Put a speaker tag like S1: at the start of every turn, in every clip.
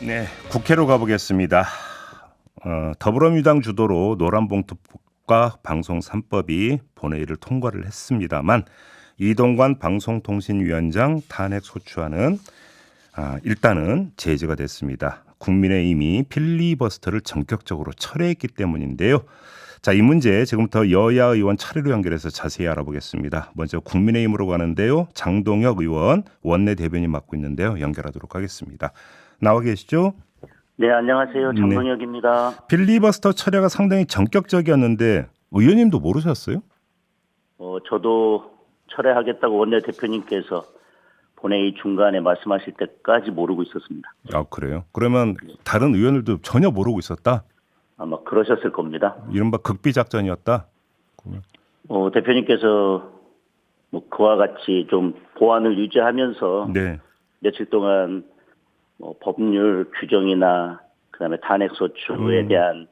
S1: 네, 국회로 가보겠습니다. 더불어민주당 주도로 노란봉투법과 방송 3법이 본회의를 통과를 했습니다만 이동관 방송통신위원장 탄핵 소추안은 일단은 제지가 됐습니다. 국민의힘이 필리버스터를 전격적으로 철회했기 때문인데요. 자, 이 문제 지금부터 여야 의원 차례로 연결해서 자세히 알아보겠습니다. 먼저 국민의힘으로 가는데요. 장동혁 의원 원내대변인 맡고 있는데요. 연결하도록 하겠습니다. 나와 계시죠?
S2: 네, 안녕하세요. 장동혁입니다.
S1: 네. 필리버스터 철회가 상당히 전격적이었는데 의원님도 모르셨어요?
S2: 저도 철회하겠다고 원내대표님께서 본회의 중간에 말씀하실 때까지 모르고 있었습니다.
S1: 아, 그래요? 그러면 다른 의원들도 전혀 모르고 있었다?
S2: 아마 그러셨을 겁니다.
S1: 이른바 극비작전이었다?
S2: 대표님께서 그와 같이 좀 보안을 유지하면서
S1: 네.
S2: 며칠 동안 법률 규정이나 그다음에 탄핵 소추에 대한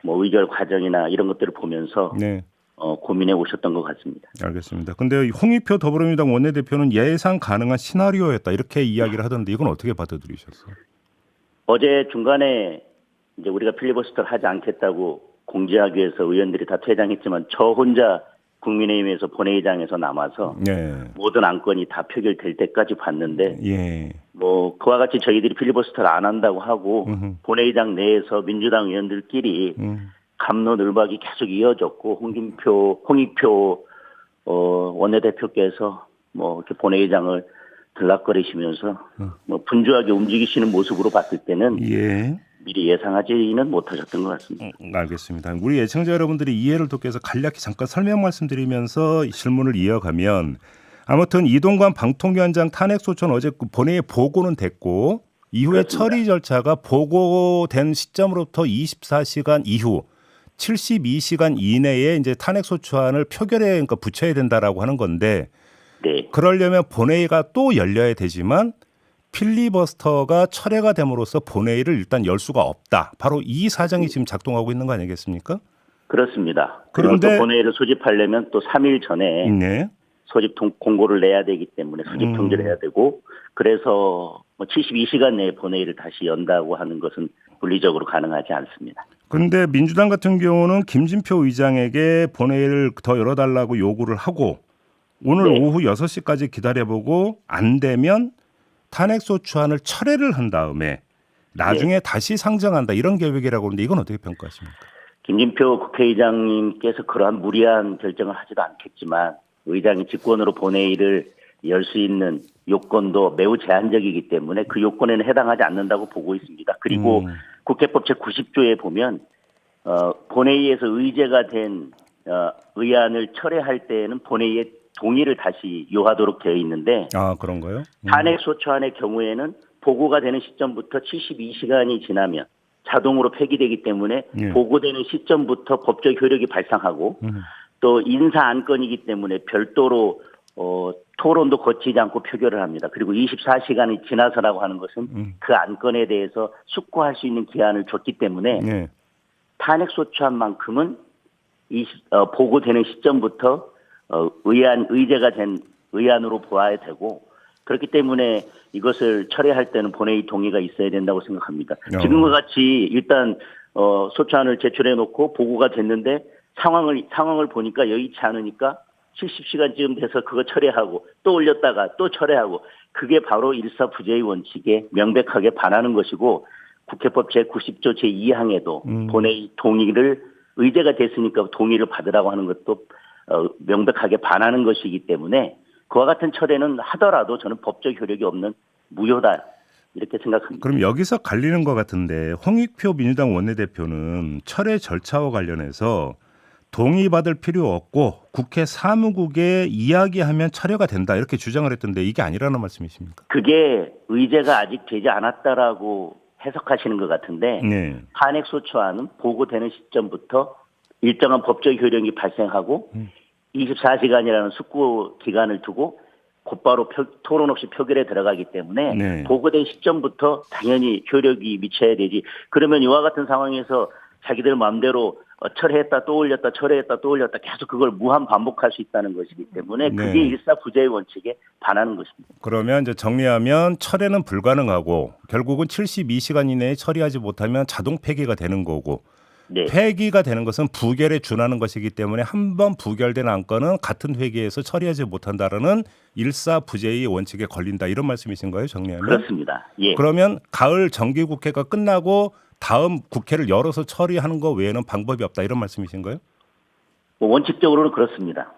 S2: 의결 과정이나 이런 것들을 보면서
S1: 네.
S2: 고민해 오셨던 것 같습니다.
S1: 알겠습니다. 근데 홍익표 더불어민주당 원내대표는 예상 가능한 시나리오였다 이렇게 이야기를 하던데 이건 어떻게 받아들이셨어요?
S2: 어제 중간에 이제 우리가 필리버스터를 하지 않겠다고 공지하기 위해서 의원들이 다 퇴장했지만 저 혼자 국민의힘에서 본회의장에서 남아서
S1: 네.
S2: 모든 안건이 다 표결될 때까지 봤는데
S1: 예.
S2: 그와 같이 저희들이 필리버스터를 안 한다고 하고 본회의장 내에서 민주당 의원들끼리 갑론을박이 계속 이어졌고 홍익표 원내대표께서 이렇게 본회의장을 들락거리시면서 분주하게 움직이시는 모습으로 봤을 때는
S1: 예.
S2: 미리 예상하지는 못하셨던 것 같습니다.
S1: 알겠습니다. 우리 애청자 여러분들이 이해를 돕기 위해서 간략히 잠깐 설명 말씀드리면서 질문을 이어가면 아무튼 이동관 방통위원장 탄핵 소추는 어제 본회의에 보고는 됐고 이후에
S2: 그렇습니다.
S1: 처리 절차가 보고된 시점으로부터 24시간 이후 72시간 이내에 이제 탄핵 소추안을 표결에 그러니까 붙여야 된다라고 하는 건데
S2: 네.
S1: 그러려면 본회의가 또 열려야 되지만 필리버스터가 철회가 됨으로써 본회의를 일단 열 수가 없다. 바로 이 사정이 지금 작동하고 있는 거 아니겠습니까?
S2: 그렇습니다. 그리고
S1: 그런데
S2: 또 본회의를 소집하려면 또 3일 전에
S1: 네.
S2: 소집 공고를 내야 되기 때문에 소집 통지를 해야 되고 그래서 72시간 내에 본회의를 다시 연다고 하는 것은 물리적으로 가능하지 않습니다.
S1: 그런데 민주당 같은 경우는 김진표 의장에게 본회의를 더 열어달라고 요구를 하고 오늘
S2: 네.
S1: 오후 6시까지 기다려보고 안 되면 탄핵소추안을 철회를 한 다음에 나중에 다시 상정한다 이런 계획이라고 하는데 이건 어떻게 평가하십니까?
S2: 김진표 국회의장님께서 그러한 무리한 결정을 하지도 않겠지만 의장이 직권으로 본회의를 열 수 있는 요건도 매우 제한적이기 때문에 그 요건에는 해당하지 않는다고 보고 있습니다. 그리고 국회법 제90조에 보면 본회의에서 의제가 된 의안을 철회할 때에는 본회의에 동의를 다시 요하도록 되어 있는데
S1: 그런가요?
S2: 탄핵 소추안의 경우에는 보고가 되는 시점부터 72시간이 지나면 자동으로 폐기되기 때문에 보고되는 시점부터 법적 효력이 발생하고 또 인사 안건이기 때문에 별도로 토론도 거치지 않고 표결을 합니다. 그리고 24시간이 지나서라고 하는 것은 그 안건에 대해서 숙고할 수 있는 기한을 줬기 때문에 탄핵 소추안만큼은 보고되는 시점부터 의제가 된 의안으로 보아야 되고 그렇기 때문에 이것을 철회할 때는 본회의 동의가 있어야 된다고 생각합니다. 지금과 같이 일단 소추안을 제출해 놓고 보고가 됐는데 상황을 보니까 여의치 않으니까 70시간쯤 돼서 그거 철회하고 또 올렸다가 또 철회하고 그게 바로 일사부재의 원칙에 명백하게 반하는 것이고 국회법 제90조 제2항에도 본회의 동의를 의제가 됐으니까 동의를 받으라고 하는 것도 명백하게 반하는 것이기 때문에 그와 같은 철회는 하더라도 저는 법적 효력이 없는 무효다 이렇게 생각합니다.
S1: 그럼 여기서 갈리는 것 같은데 홍익표 민주당 원내대표는 철회 절차와 관련해서 동의받을 필요 없고 국회 사무국에 이야기하면 철회가 된다 이렇게 주장을 했던데 이게 아니라는 말씀이십니까?
S2: 그게 의제가 아직 되지 않았다라고 해석하시는 것 같은데 탄핵 소추안은 보고되는 시점부터 일정한 법적 효력이 발생하고 24시간이라는 숙고 기간을 두고 곧바로 토론 없이 표결에 들어가기 때문에 보고된 시점부터 당연히 효력이 미쳐야 되지. 그러면 이와 같은 상황에서 자기들 마음대로 철회했다 또 올렸다 철회했다 또 올렸다 계속 그걸 무한 반복할 수 있다는 것이기 때문에
S1: 네.
S2: 그게 일사부재의 원칙에 반하는 것입니다.
S1: 그러면 이제 정리하면 철회는 불가능하고 결국은 72시간 이내에 처리하지 못하면 자동 폐기가 되는 거고
S2: 네.
S1: 폐기가 되는 것은 부결에 준하는 것이기 때문에 한 번 부결된 안건은 같은 회기에서 처리하지 못한다라는 일사부재의 원칙에 걸린다 이런 말씀이신가요? 정리하면?
S2: 그렇습니다. 예.
S1: 그러면 가을 정기국회가 끝나고 다음 국회를 열어서 처리하는 것 외에는 방법이 없다 이런 말씀이신가요?
S2: 뭐 원칙적으로는 그렇습니다.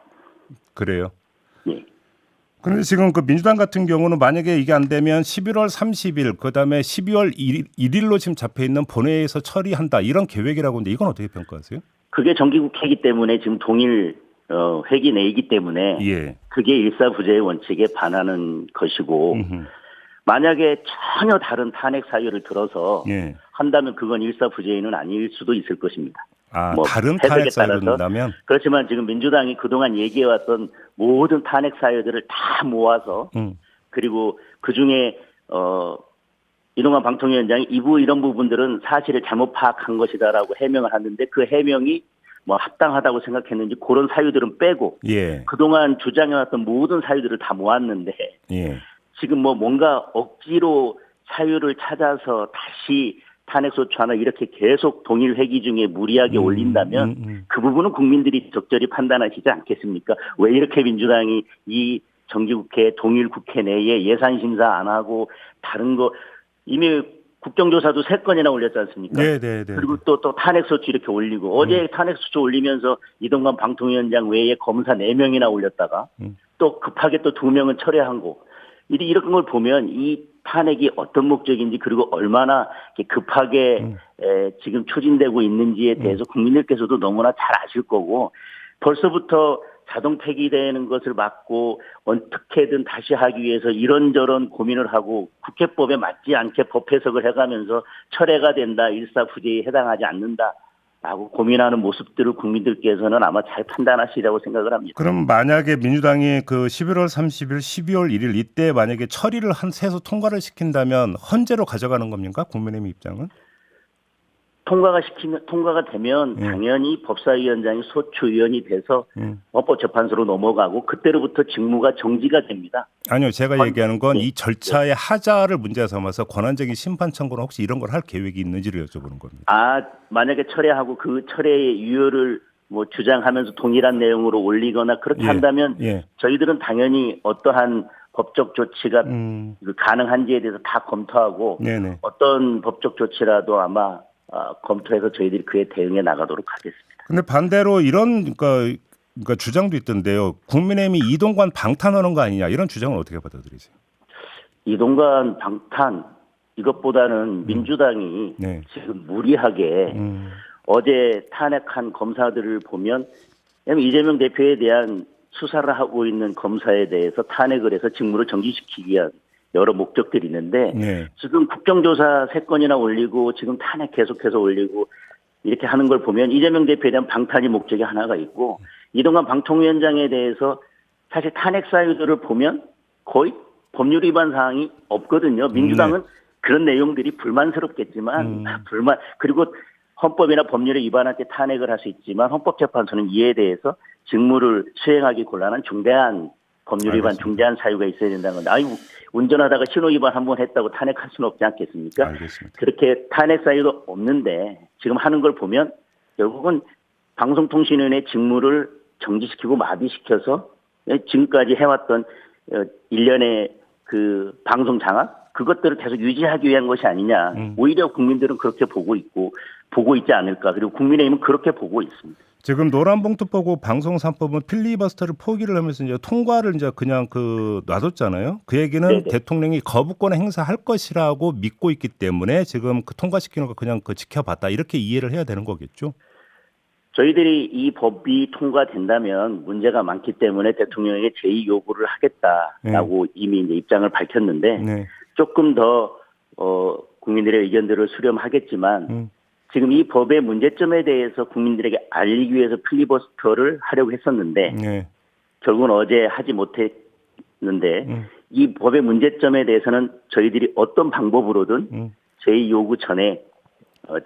S1: 그래요.
S2: 예.
S1: 그런데 지금 그 민주당 같은 경우는 만약에 이게 안 되면 11월 30일 그다음에 12월 1일로 지금 잡혀 있는 본회의에서 처리한다 이런 계획이라고 하는데 이건 어떻게 평가하세요?
S2: 그게 정기국회이기 때문에 지금 동일 회기 내이기 때문에
S1: 예.
S2: 그게 일사부재의 원칙에 반하는 것이고 만약에 전혀 다른 탄핵 사유를 들어서
S1: 예.
S2: 한다면 그건 일사부재는 아닐 수도 있을 것입니다.
S1: 아,
S2: 뭐
S1: 다른
S2: 해석에
S1: 탄핵 사유를
S2: 따라서.
S1: 든다면?
S2: 그렇지만 지금 민주당이 그동안 얘기해왔던 모든 탄핵 사유들을 다 모아서 그리고 그중에 이동관 방통위원장이 이런 부분들은 사실을 잘못 파악한 것이다라고 해명을 하는데 그 해명이 뭐 합당하다고 생각했는지 그런 사유들은 빼고
S1: 예.
S2: 그동안 주장해왔던 모든 사유들을 다 모았는데
S1: 예.
S2: 지금 뭐 뭔가 억지로 사유를 찾아서 다시 탄핵소추안을 이렇게 계속 동일 회기 중에 무리하게 올린다면 그 부분은 국민들이 적절히 판단하시지 않겠습니까? 왜 이렇게 민주당이 이 정기국회 동일 국회 내에 예산심사 안 하고 다른 거 이미 국정조사도 3건이나 올렸지 않습니까?
S1: 네.
S2: 그리고 또 탄핵소추 이렇게 올리고 어제 탄핵소추 올리면서 이동관 방통위원장 외에 검사 4명이나 올렸다가 또 급하게 또 2명은 철회한 거 이런 걸 보면 이 탄핵이 어떤 목적인지 그리고 얼마나 급하게 지금 추진되고 있는지에 대해서 국민들께서도 너무나 잘 아실 거고 벌써부터 자동 폐기되는 것을 막고 어떻게든 다시 하기 위해서 이런저런 고민을 하고 국회법에 맞지 않게 법 해석을 해가면서 철회가 된다, 일사부재에 해당하지 않는다라고 고민하는 모습들을 국민들께서는 아마 잘 판단하시리라고 생각을 합니다.
S1: 그럼 만약에 민주당이 그 11월 30일, 12월 1일 이때 만약에 처리를 해서 통과를 시킨다면 헌재로 가져가는 겁니까? 국민의힘 입장은?
S2: 통과가 되면 당연히 법사위원장이 소추위원이 돼서 헌법재판소로 넘어가고 그때로부터 직무가 정지가 됩니다.
S1: 아니요. 제가 얘기하는 건 이 절차의 하자를 문제 삼아서 권한쟁의 심판 청구는 혹시 이런 걸 할 계획이 있는지를 여쭤보는 겁니다.
S2: 아, 만약에 철회하고 그 철회의 유효를 뭐 주장하면서 동일한 내용으로 올리거나 그렇게 한다면 저희들은 당연히 어떠한 법적 조치가 가능한지에 대해서 다 검토하고 어떤 법적 조치라도 아마 검토해서 저희들이 그에 대응해 나가도록 하겠습니다.
S1: 근데 반대로 이런 그러니까 주장도 있던데요. 국민의힘이 이동관 방탄하는 거 아니냐 이런 주장을 어떻게 받아들이세요? 이동관
S2: 방탄 이것보다는 민주당이 지금 무리하게 어제 탄핵한 검사들을 보면 이재명 대표에 대한 수사를 하고 있는 검사에 대해서 탄핵을 해서 직무를 정지시키기 위한 여러 목적들이 있는데 지금 국정조사 3건이나 올리고 지금 탄핵 계속해서 올리고 이렇게 하는 걸 보면 이재명 대표에 대한 방탄이 목적이 하나가 있고 이동관 방통위원장에 대해서 사실 탄핵 사유들을 보면 거의 법률 위반 사항이 없거든요. 민주당은 그런 내용들이 불만스럽겠지만 그리고 헌법이나 법률에 위반할 때 탄핵을 할 수 있지만 헌법재판소는 이에 대해서 직무를 수행하기 곤란한 중대한 법률 위반 중대한 사유가 있어야 된다는 건데 운전하다가 신호 위반 한번 했다고 탄핵할 수는 없지 않겠습니까?
S1: 알겠습니다.
S2: 그렇게 탄핵 사유도 없는데 지금 하는 걸 보면 결국은 방송통신위원회 직무를 정지시키고 마비시켜서 지금까지 해왔던 일련의 그 방송 장악 그것들을 계속 유지하기 위한 것이 아니냐. 오히려 국민들은 그렇게 보고 있지 않을까. 그리고 국민의힘은 그렇게 보고 있습니다.
S1: 지금 노란봉투법고 방송 3법은 필리버스터를 포기를 하면서 이제 통과를 이제 그냥 놔뒀잖아요. 그 얘기는 대통령이 거부권을 행사할 것이라고 믿고 있기 때문에 지금 통과시키는 거 그냥 지켜봤다 이렇게 이해를 해야 되는 거겠죠.
S2: 저희들이 이 법이 통과된다면 문제가 많기 때문에 대통령에게 제의 요구를 하겠다라고 이미 이제 입장을 밝혔는데 조금 더 국민들의 의견들을 수렴하겠지만 지금 이 법의 문제점에 대해서 국민들에게 알리기 위해서 필리버스터를 하려고 했었는데 결국은 어제 하지 못했는데 이 법의 문제점에 대해서는 저희들이 어떤 방법으로든 제의 요구 전에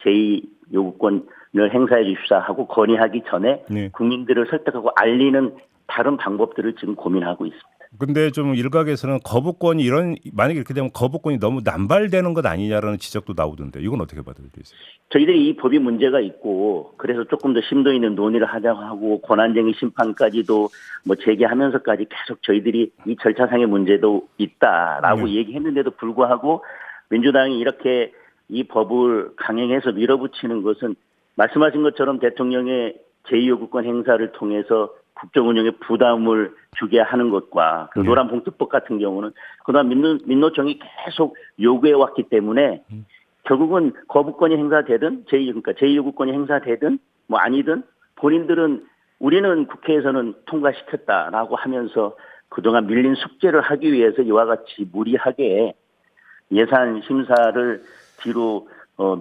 S2: 제의 요구권을 행사해 주십사 하고 건의하기 전에
S1: 네.
S2: 국민들을 설득하고 알리는 다른 방법들을 지금 고민하고 있습니다.
S1: 근데 좀 일각에서는 거부권이 만약에 이렇게 되면 거부권이 너무 남발되는 것 아니냐라는 지적도 나오던데 이건 어떻게 받아들이세요?
S2: 저희들이 이 법이 문제가 있고 그래서 조금 더 심도 있는 논의를 하자고 하고 권한쟁의 심판까지도 뭐 제기하면서까지 계속 저희들이 이 절차상의 문제도 있다라고 얘기했는데도 불구하고 민주당이 이렇게 이 법을 강행해서 밀어붙이는 것은 말씀하신 것처럼 대통령의 제2요구권 행사를 통해서 국정운영에 부담을 주게 하는 것과 그 노란봉투법 같은 경우는 그동안 민노총이 계속 요구해왔기 때문에 결국은 거부권이 행사되든 그러니까 제2요구권이 행사되든 뭐 아니든 본인들은 우리는 국회에서는 통과시켰다라고 하면서 그동안 밀린 숙제를 하기 위해서 이와 같이 무리하게 예산 심사를 뒤로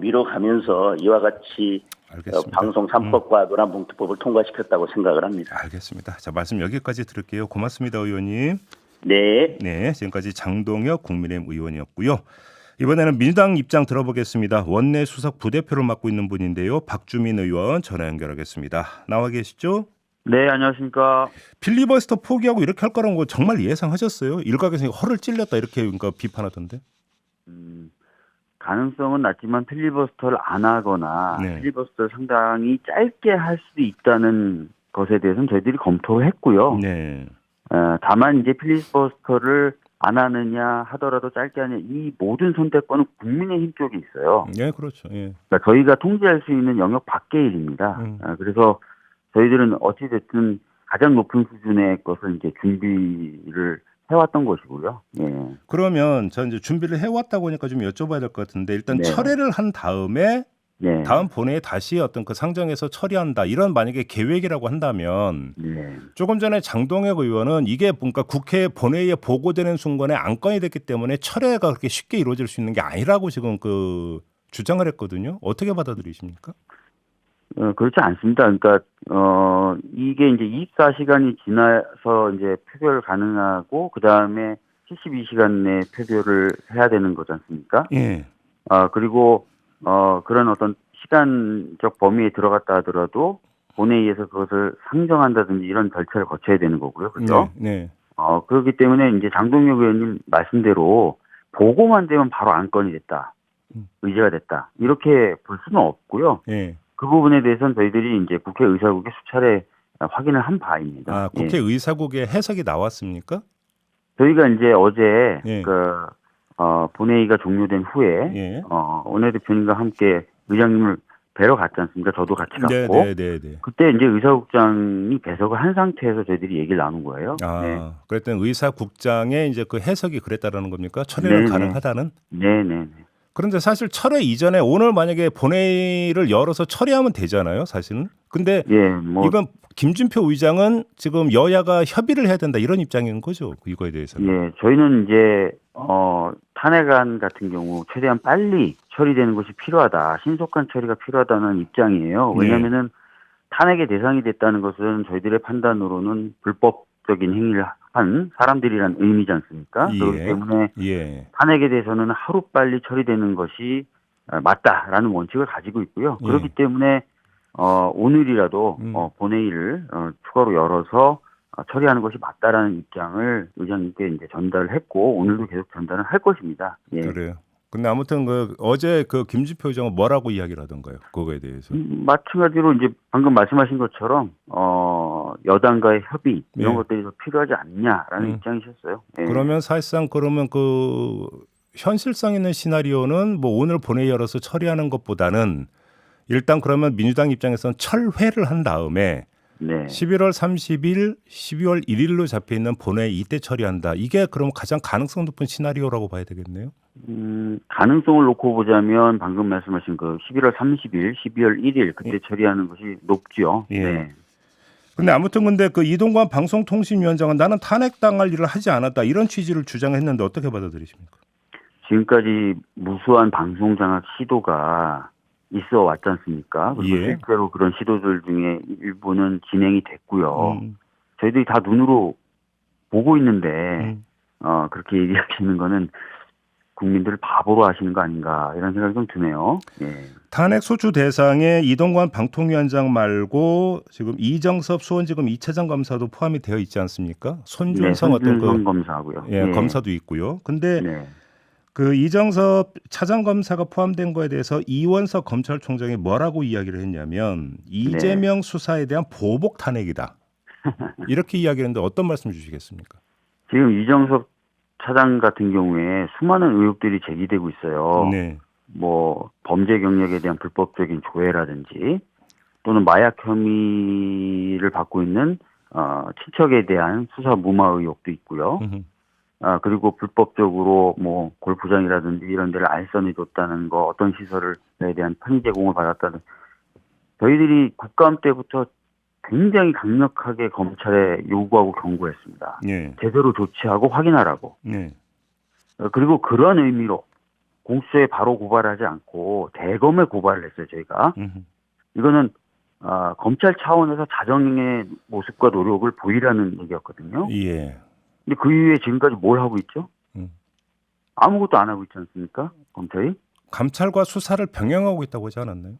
S2: 밀어가면서 이와 같이
S1: 알겠습니다.
S2: 방송 3법과 노란봉투법을 통과시켰다고 생각을 합니다.
S1: 알겠습니다. 자, 말씀 여기까지 들을게요. 고맙습니다, 의원님.
S2: 네.
S1: 네, 지금까지 장동혁 국민의힘 의원이었고요. 이번에는 민주당 입장 들어보겠습니다. 원내 수석 부대표를 맡고 있는 분인데요. 박주민 의원 전화 연결하겠습니다. 나와 계시죠?
S3: 네, 안녕하십니까.
S1: 필리버스터 포기하고 이렇게 할 거라는 거 정말 예상하셨어요? 일각에서 허를 찔렸다 이렇게 그러니까 비판하던데.
S3: 가능성은 낮지만 필리버스터를 안 하거나
S1: 네.
S3: 필리버스터를 상당히 짧게 할 수도 있다는 것에 대해서는 저희들이 검토를 했고요.
S1: 네.
S3: 다만 이제 필리버스터를 안 하느냐 하더라도 짧게 하냐 이 모든 선택권은 국민의힘 쪽에 있어요.
S1: 네, 그렇죠. 예.
S3: 그러니까 저희가 통제할 수 있는 영역 밖의 일입니다. 그래서 저희들은 어찌됐든 가장 높은 수준의 것을 이제 준비를 해왔던 것이고요. 예.
S1: 그러면 저 이제 준비를 해왔다고 하니까 좀 여쭤봐야 될 것 같은데 일단
S3: 네.
S1: 철회를 한 다음에
S3: 네.
S1: 다음 본회의에 다시 어떤 그 상정해서 처리한다 이런 만약에 계획이라고 한다면
S3: 네.
S1: 조금 전에 장동혁 의원은 이게 뭔가 국회 본회의에 보고되는 순간에 안건이 됐기 때문에 철회가 그렇게 쉽게 이루어질 수 있는 게 아니라고 지금 그 주장을 했거든요. 어떻게 받아들이십니까?
S3: 그렇지 않습니다. 그러니까 이게 이제 24시간이 지나서 이제 표결 가능하고 그 다음에 72시간 내 표결을 해야 되는 거지 않습니까?
S1: 예.
S3: 그리고 그런 어떤 시간적 범위에 들어갔다 하더라도 본회의에서 그것을 상정한다든지 이런 절차를 거쳐야 되는 거고요. 그렇죠?
S1: 네.
S3: 그렇기 때문에 이제 장동혁 의원님 말씀대로 보고만 되면 바로 안건이 됐다. 의제가 됐다. 이렇게 볼 수는 없고요.
S1: 예.
S3: 그 부분에 대해서는 저희들이 이제 국회 의사국에 수차례 확인을 한 바입니다.
S1: 국회 의사국의 해석이 나왔습니까?
S3: 저희가 이제 어제
S1: 예.
S3: 본회의가 종료된 후에
S1: 예.
S3: 원내대표님과 함께 의장님을 뵈러 갔지 않습니까? 저도 같이 갔고.
S1: 네.
S3: 그때 이제 의사국장이 배석을 한 상태에서 저희들이 얘기를 나눈 거예요. 네.
S1: 그랬더니 의사국장의 이제 그 해석이 그랬다라는 겁니까? 철회는
S3: 네네.
S1: 가능하다는?
S3: 네네.
S1: 그런데 사실 철회 이전에 오늘 만약에 본회의를 열어서 처리하면 되잖아요, 사실은. 근데 이건 김준표 의장은 지금 여야가 협의를 해야 된다 이런 입장인 거죠, 이거에 대해서는.
S3: 예, 저희는 이제 탄핵안 같은 경우 최대한 빨리 처리되는 것이 필요하다, 신속한 처리가 필요하다는 입장이에요. 왜냐하면은 탄핵의 대상이 됐다는 것은 저희들의 판단으로는 불법적인 행위를 한 사람들이란 의미지 않습니까?
S1: 예.
S3: 그렇기 때문에 탄핵에 대해서는 하루빨리 처리되는 것이 맞다라는 원칙을 가지고 있고요. 그렇기 때문에 오늘이라도 본회의를 추가로 열어서 처리하는 것이 맞다라는 입장을 의장님께 이제 전달을 했고 오늘도 계속 전달을 할 것입니다. 예.
S1: 그래요. 근데 아무튼 어제 김준표 의장은 뭐라고 이야기를 하던가요? 그거에 대해서.
S3: 마찬가지로 이제 방금 말씀하신 것처럼 여당과의 협의 이런 것들이 더 필요하지 않냐라는 입장이셨어요. 예.
S1: 그러면 사실상 그 현실성 있는 시나리오는 뭐 오늘 본회의 열어서 처리하는 것보다는 일단 그러면 민주당 입장에서는 철회를 한 다음에 11월 30일, 12월 1일로 잡혀 있는 본회의 이때 처리한다. 이게 그럼 가장 가능성 높은 시나리오라고 봐야 되겠네요.
S3: 가능성을 놓고 보자면 방금 말씀하신 그 11월 30일, 12월 1일 그때 처리하는 것이 높죠. 네.
S1: 근데 아무튼 그 이동관 방송통신위원장은 나는 탄핵당할 일을 하지 않았다 이런 취지를 주장했는데 어떻게 받아들이십니까?
S3: 지금까지 무수한 방송장악 시도가 있어 왔지 않습니까? 그리고 실제로 그런 시도들 중에 일부는 진행이 됐고요. 저희들이 다 눈으로 보고 있는데 그렇게 얘기하시는 거는 국민들을 바보로 하시는 거 아닌가 이런 생각이 좀 드네요. 예.
S1: 탄핵 소추 대상에 이동관 방통위원장 말고 지금 이정섭 수원지검 2차장 검사도 포함이 되어 있지 않습니까? 손준성 어떤
S3: 손준성 검사하고요.
S1: 예, 검사도 있고요. 근데
S3: 네.
S1: 그 이정섭 차장 검사가 포함된 거에 대해서 이원석 검찰총장이 뭐라고 이야기를 했냐면 이재명 수사에 대한 보복 탄핵이다. 이렇게 이야기했는데 어떤 말씀 주시겠습니까?
S3: 지금 이정섭 차장 같은 경우에 수많은 의혹들이 제기되고 있어요.
S1: 네.
S3: 뭐 범죄 경력에 대한 불법적인 조회라든지 또는 마약 혐의를 받고 있는 친척에 대한 수사 무마 의혹도 있고요. 그리고 불법적으로 뭐 골프장이라든지 이런 데를 알선해 줬다는 거, 어떤 시설에 대한 편의 제공을 받았다는, 저희들이 국감 때부터 굉장히 강력하게 검찰에 요구하고 경고했습니다.
S1: 네.
S3: 제대로 조치하고 확인하라고.
S1: 네.
S3: 그리고 그런 의미로 공수처에 바로 고발하지 않고 대검에 고발을 했어요, 저희가. 이거는 검찰 차원에서 자정의 모습과 노력을 보이라는 얘기였거든요.
S1: 예.
S3: 근데 그 이후에 지금까지 뭘 하고 있죠? 아무것도 안 하고 있지 않습니까? 검찰이?
S1: 감찰과 수사를 병행하고 있다고 하지 않았나요?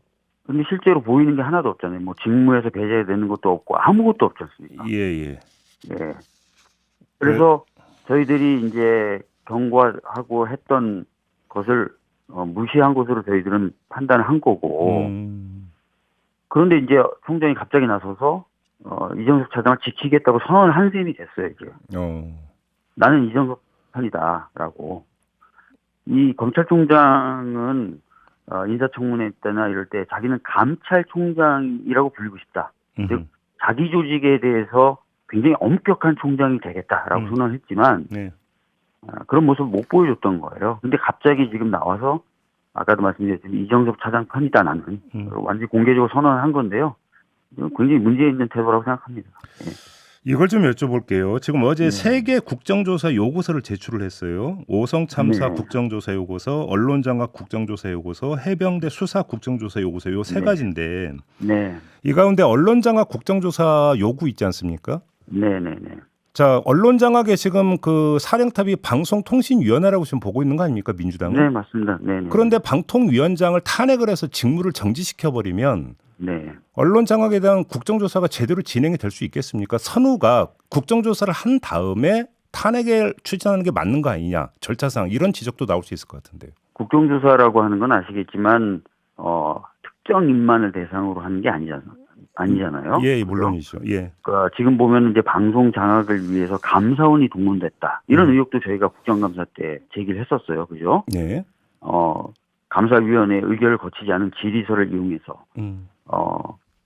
S3: 근데 실제로 보이는 게 하나도 없잖아요. 뭐 직무에서 배제되는 것도 없고 아무것도 없지 않습니까?
S1: 예.
S3: 예. 그래서 저희들이 이제 경고하고 했던 것을 무시한 것으로 저희들은 판단을 한 거고. 그런데 이제 총장이 갑자기 나서서 이정섭 차장을 지키겠다고 선언을 한 셈이 됐어요, 이제. 나는 이정섭 편이다라고. 이 검찰총장은 인사청문회 때나 이럴 때 자기는 감찰총장이라고 불리고 싶다. 즉 자기 조직에 대해서 굉장히 엄격한 총장이 되겠다라고 선언했지만
S1: 네.
S3: 그런 모습을 못 보여줬던 거예요. 근데 갑자기 지금 나와서 아까도 말씀드렸지만 이정섭 차장 편이다 나는 완전히 공개적으로 선언을 한 건데요. 이건 굉장히 문제 있는 태도라고 생각합니다. 네.
S1: 이걸 좀 여쭤볼게요. 지금 어제 세 개 국정조사 요구서를 제출을 했어요. 오성 참사 국정조사 요구서, 언론장악 국정조사 요구서, 해병대 수사 국정조사 요구서 요 세 가지인데 이 가운데 언론장악 국정조사 요구 있지 않습니까?
S3: 네네네.
S1: 자, 언론장악에 지금 그 사령탑이 방송통신위원회라고 지금 보고 있는 거 아닙니까, 민주당은?
S3: 네, 맞습니다. 네네.
S1: 그런데 방통위원장을 탄핵을 해서 직무를 정지시켜버리면 언론장악에 대한 국정조사가 제대로 진행이 될 수 있겠습니까? 선우가 국정조사를 한 다음에 탄핵을 추진하는 게 맞는 거 아니냐, 절차상 이런 지적도 나올 수 있을 것 같은데요.
S3: 국정조사라고 하는 건 아시겠지만 특정 인만을 대상으로 하는 게 아니잖아요.
S1: 예, 물론이죠. 예.
S3: 그러니까 지금 보면 이제 방송 장악을 위해서 감사원이 동원됐다. 이런 의혹도 저희가 국정감사 때 제기를 했었어요. 그죠?
S1: 네.
S3: 감사위원회 의결을 거치지 않은 질의서를 이용해서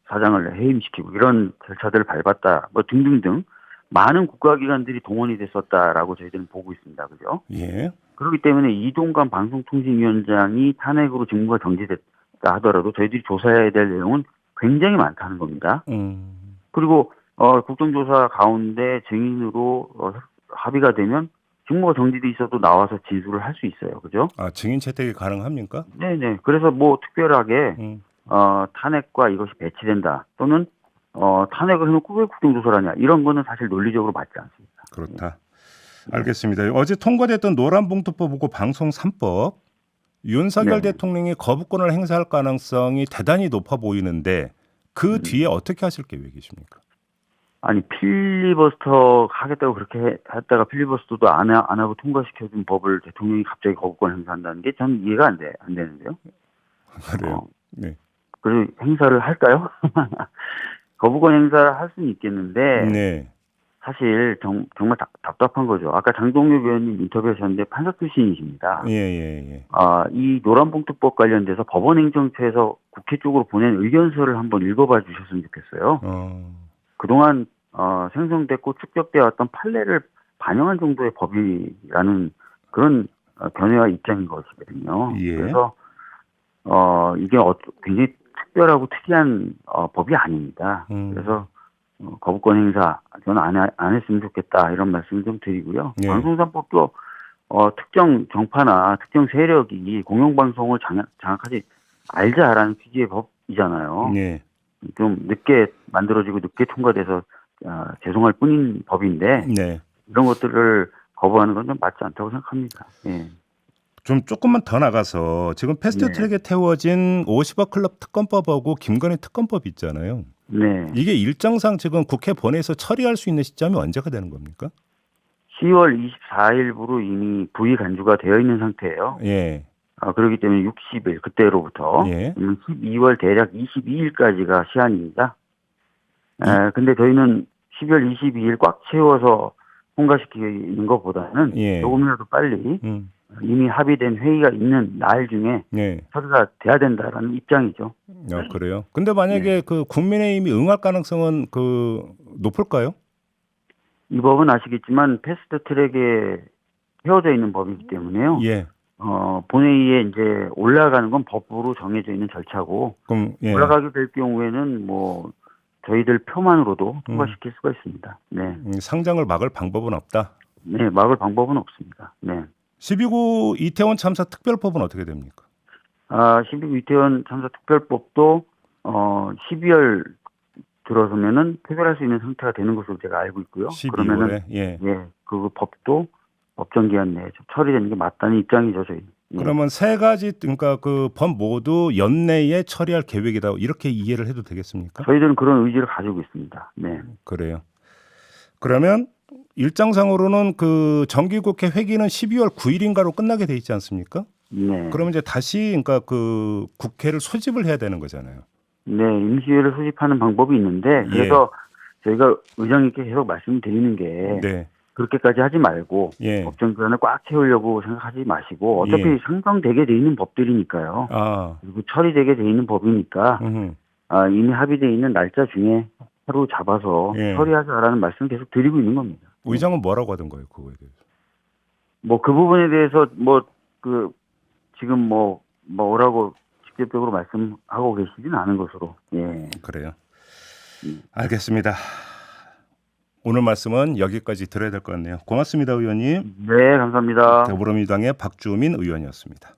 S3: 사장을 해임시키고 이런 절차들을 밟았다. 뭐 등등등 많은 국가기관들이 동원이 됐었다라고 저희들은 보고 있습니다. 그죠?
S1: 예.
S3: 그렇기 때문에 이동관 방송통신위원장이 탄핵으로 직무가 정지됐다 하더라도 저희들이 조사해야 될 내용은 굉장히 많다는 겁니다. 그리고 국정조사 가운데 증인으로 합의가 되면 직무가 정지돼 있어도 나와서 진술을 할 수 있어요. 그죠?
S1: 아, 증인 채택이 가능합니까?
S3: 네네. 그래서 뭐 특별하게 탄핵과 이것이 배치된다 또는 탄핵을 해놓고 왜 국정조사를 하냐 이런 거는 사실 논리적으로 맞지 않습니다.
S1: 그렇다. 알겠습니다. 어제 통과됐던 노란봉투법 보고 방송 3법 윤석열 대통령이 거부권을 행사할 가능성이 대단히 높아 보이는데 그 뒤에 어떻게 하실 계획이십니까?
S3: 아니 필리버스터 하겠다고 그렇게 했다가 필리버스터도 안 하고 통과시켜준 법을 대통령이 갑자기 거부권 행사한다는 게 전 이해가 안 되는데요.
S1: 그래요. 네.
S3: 그리고 행사를 할까요? 거부권 행사를 할 수는 있겠는데 사실 정말 답답한 거죠. 아까 장동혁 의원님 인터뷰하셨는데 판사 출신이십니다.
S1: 예.
S3: 이 노란봉투법 관련돼서 법원행정처에서 국회 쪽으로 보낸 의견서를 한번 읽어봐 주셨으면 좋겠어요. 그동안 생성됐고 축적되어 왔던 판례를 반영한 정도의 법이라는 그런 견해와 입장인 것이거든요. 그래서 이게 굉장히 특별하고 특이한 법이 아닙니다. 그래서 거부권 행사 저는 안 했으면 좋겠다 이런 말씀을 좀 드리고요. 방송사법도 특정 정파나 특정 세력이 공영방송을 장악하지 알자라는 취지의 법이잖아요. 좀 늦게 만들어지고 늦게 통과돼서 죄송할 뿐인 법인데 이런 것들을 거부하는 건 좀 맞지 않다고 생각합니다. 예.
S1: 좀 조금만 더 나가서 지금 패스트트랙에 태워진 50억 클럽 특검법하고 김건희 특검법 있잖아요.
S3: 네.
S1: 이게 일정상 지금 국회 본회의에서 처리할 수 있는 시점이 언제가 되는 겁니까?
S3: 10월 24일부로 이미 부의 간주가 되어 있는 상태예요.
S1: 예.
S3: 그렇기 때문에 60일 그때로부터
S1: 예.
S3: 12월 대략 22일까지가 시한입니다. 근데 저희는 12월 22일 꽉 채워서 통과시키는 것보다는
S1: 예.
S3: 조금이라도 빨리 이미 합의된 회의가 있는 날 중에
S1: 예.
S3: 처리가 돼야 된다라는 입장이죠.
S1: 그래요. 근데 만약에 그 국민의힘이 응할 가능성은 높을까요?
S3: 이 법은 아시겠지만 패스트트랙에 세워져 있는 법이기 때문에요.
S1: 예.
S3: 본회의에 이제 올라가는 건 법으로 정해져 있는 절차고
S1: 그럼 예.
S3: 올라가게 될 경우에는 뭐 저희들 표만으로도 통과시킬 수가 있습니다. 네.
S1: 상장을 막을 방법은 없다.
S3: 네, 막을 방법은 없습니다. 네.
S1: 12구 이태원 참사 특별법은 어떻게 됩니까?
S3: 12구 이태원 참사 특별법도 12월 들어서면은 표결할 수 있는 상태가 되는 것으로 제가 알고 있고요.
S1: 12월에
S3: 그러면은 그 법도 법정 기한 내에 좀 처리되는 게 맞다는 입장이죠, 저희.
S1: 그러면 세 가지 그러니까 그 법 모두 연내에 처리할 계획이다 이렇게 이해를 해도 되겠습니까?
S3: 저희들은 그런 의지를 가지고 있습니다. 네.
S1: 그래요. 그러면 일정상으로는 그 정기국회 회기는 12월 9일인가로 끝나게 돼 있지 않습니까?
S3: 네.
S1: 그러면 이제 다시 그러니까 그 국회를 소집을 해야 되는 거잖아요.
S3: 네, 임시회를 소집하는 방법이 있는데 그래서 저희가 의장님께 계속 말씀드리는 게
S1: 네.
S3: 그렇게까지 하지 말고
S1: 예.
S3: 법정 기간을 꽉 채우려고 생각하지 마시고 어차피 상정되게 돼 있는 법들이니까요. 그리고 처리되게 돼 있는 법이니까 이미 합의돼 있는 날짜 중에 하루 잡아서 처리하자라는 말씀을 계속 드리고 있는 겁니다.
S1: 의장은 뭐라고 하던가요, 그거에 대해서?
S3: 뭐 그 부분에 대해서 지금 뭐라고 직접적으로 말씀하고 계시지는 않은 것으로. 예.
S1: 그래요. 알겠습니다. 오늘 말씀은 여기까지 들어야 될 것 같네요. 고맙습니다, 의원님.
S3: 네, 감사합니다.
S1: 더불어민주당의 박주민 의원이었습니다.